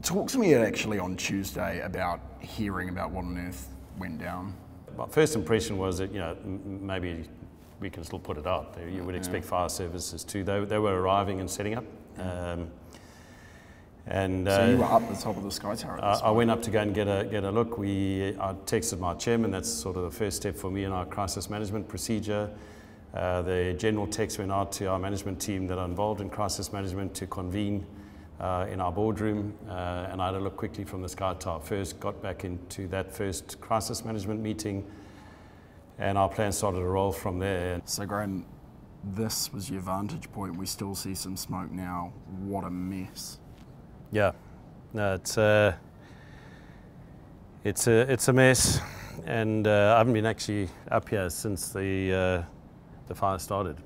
Talk to me actually on Tuesday about hearing about what on earth went down. My first impression was that, maybe we can still put it out. You would expect fire services to. They were arriving and setting up. So you were up the top of the Sky Tower at this I went up to go and get a look. I texted my chairman. That's sort of the first step for me in our crisis management procedure. The general text went out to our management team that are involved in crisis management to convene in our boardroom, and I had a look quickly from the Sky Tower first, got back into that first crisis management meeting, and our plan started to roll from there. So Graham, this was your vantage point. We still see some smoke now. What a mess. Yeah, no, it's a mess, and I haven't been actually up here since the fire started.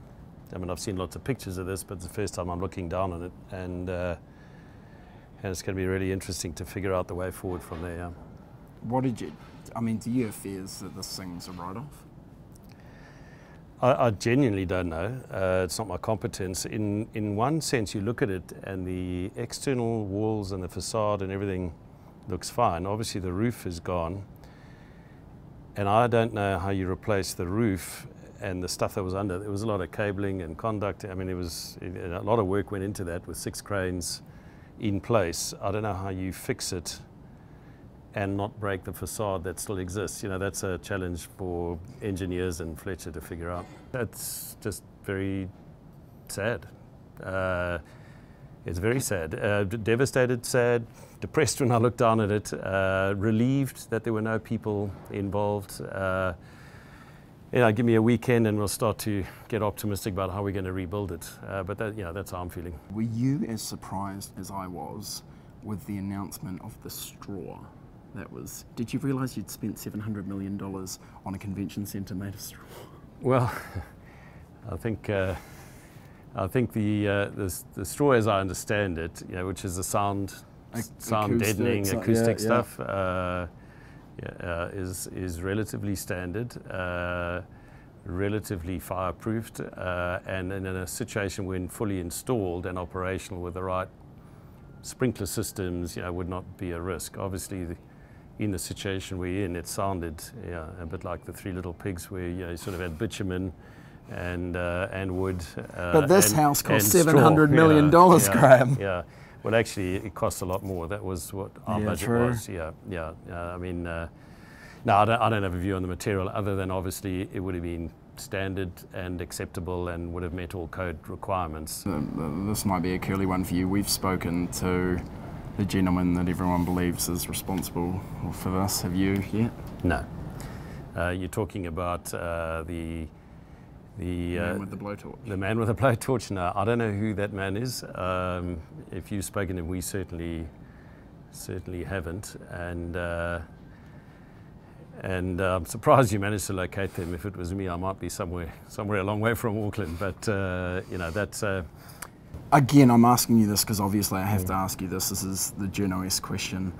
I mean, I've seen lots of pictures of this, but it's the first time I'm looking down on it, and it's going to be really interesting to figure out the way forward from there. Yeah. What did you? I mean, do you have fears that this thing's a write-off? I genuinely don't know. It's not my competence. In one sense, you look at it and the external walls and the facade and everything looks fine. Obviously, the roof is gone, and I don't know how you replace the roof and the stuff that was under. There was a lot of cabling and conduct. I mean, a lot of work went into that with 6 cranes in place. I don't know how you fix it and not break the facade that still exists. That's a challenge for engineers and Fletcher to figure out. That's just very sad. It's very sad. Devastated, sad, depressed when I looked down at it, relieved that there were no people involved. Give me a weekend and we'll start to get optimistic about how we're going to rebuild it. But that's how I'm feeling. Were you as surprised as I was with the announcement of the straw? Did you realise you'd spent $700 million on a convention centre made of straw? Well, I think the straw, as I understand it, which is the sound deadening acoustic stuff, is relatively standard, relatively fireproofed, and in a situation when fully installed and operational with the right sprinkler systems, would not be a risk. Obviously, in the situation we're in, it sounded a bit like the Three Little Pigs, where you sort of had bitumen and wood. But this house cost $700 million, Graham. Yeah. Well, actually, it cost a lot more. That was what our budget was. I mean, no, I don't have a view on the material other than obviously it would have been standard and acceptable and would have met all code requirements. This might be a curly one for you. We've spoken to the gentleman that everyone believes is responsible for this. Have you yet? No. You're talking about the man with the blowtorch. The man with the blowtorch. No, I don't know who that man is. If you've spoken to him, we certainly haven't. And I'm surprised you managed to locate them. If it was me, I might be somewhere a long way from Auckland. But that's. Again, I'm asking you this because obviously I have to ask you this. This is the journalist question.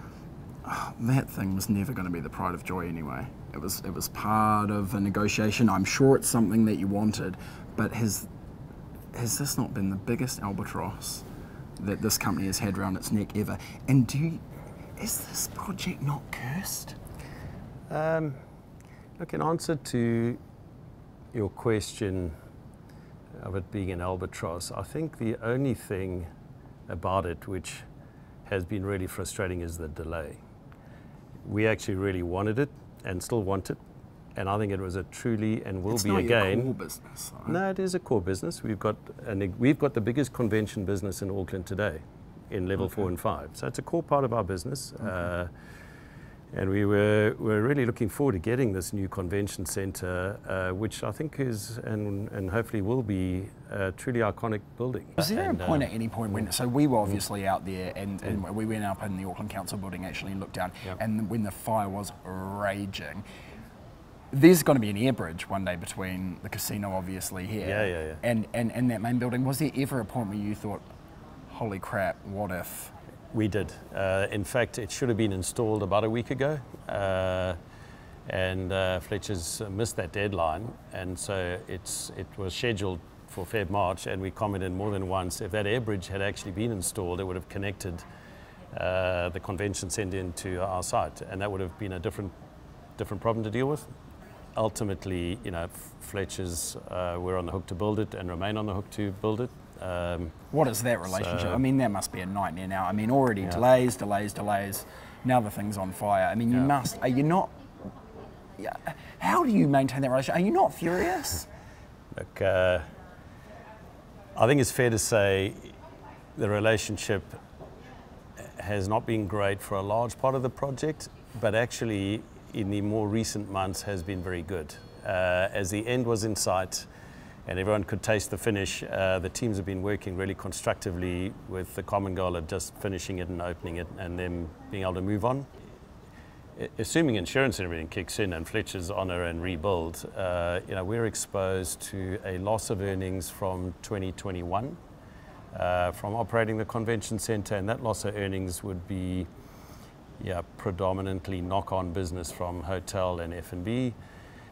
That thing was never going to be the pride of Joy anyway. It was part of a negotiation. I'm sure it's something that you wanted, but has this not been the biggest albatross that this company has had around its neck ever? And is this project not cursed? Look, in answer to your question of it being an albatross, I think the only thing about it which has been really frustrating is the delay. We actually really wanted it and still want it, and I think it was a truly and will be again. It's not your core business, though. No, it is a core business. We've got the biggest convention business in Auckland today, in level 4 and 5. So it's a core part of our business. And we're really looking forward to getting this new convention centre, which I think is and hopefully will be a truly iconic building. Was there a point at any point when, so we were obviously out there and we went up in the Auckland Council building actually and looked down, and when the fire was raging, there's going to be an air bridge one day between the casino obviously here and that main building. Was there ever a point where you thought, holy crap, what if? We did. In fact, it should have been installed about a week ago, and Fletcher's missed that deadline, and so it was scheduled for Feb March, and we commented more than once if that air bridge had actually been installed, it would have connected the convention centre into our site, and that would have been a different problem to deal with. Ultimately, you know, Fletcher's were on the hook to build it and remain on the hook to build it. What is that relationship? I mean, that must be a nightmare now. I mean, already delays. Now the thing's on fire. I mean, you must. Are you not? How do you maintain that relationship? Are you not furious? Look, I think it's fair to say the relationship has not been great for a large part of the project, but actually in the more recent months has been very good. As the end was in sight and everyone could taste the finish, the teams have been working really constructively with the common goal of just finishing it and opening it and then being able to move on. Assuming insurance and everything kicks in and Fletcher's honour and rebuild, you know, we're exposed to a loss of earnings from 2021 from operating the convention centre, and that loss of earnings would be predominantly knock-on business from hotel and F&B.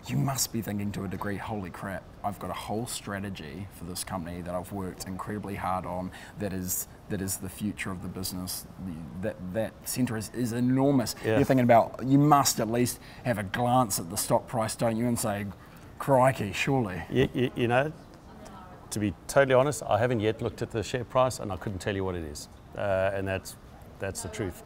You must be thinking to a degree, holy crap, I've got a whole strategy for this company that I've worked incredibly hard on that is the future of the business. That centre is enormous. Yeah. You're thinking about, you must at least have a glance at the stock price, don't you, and say, crikey, surely. You know, to be totally honest, I haven't yet looked at the share price and I couldn't tell you what it is. And that's the truth.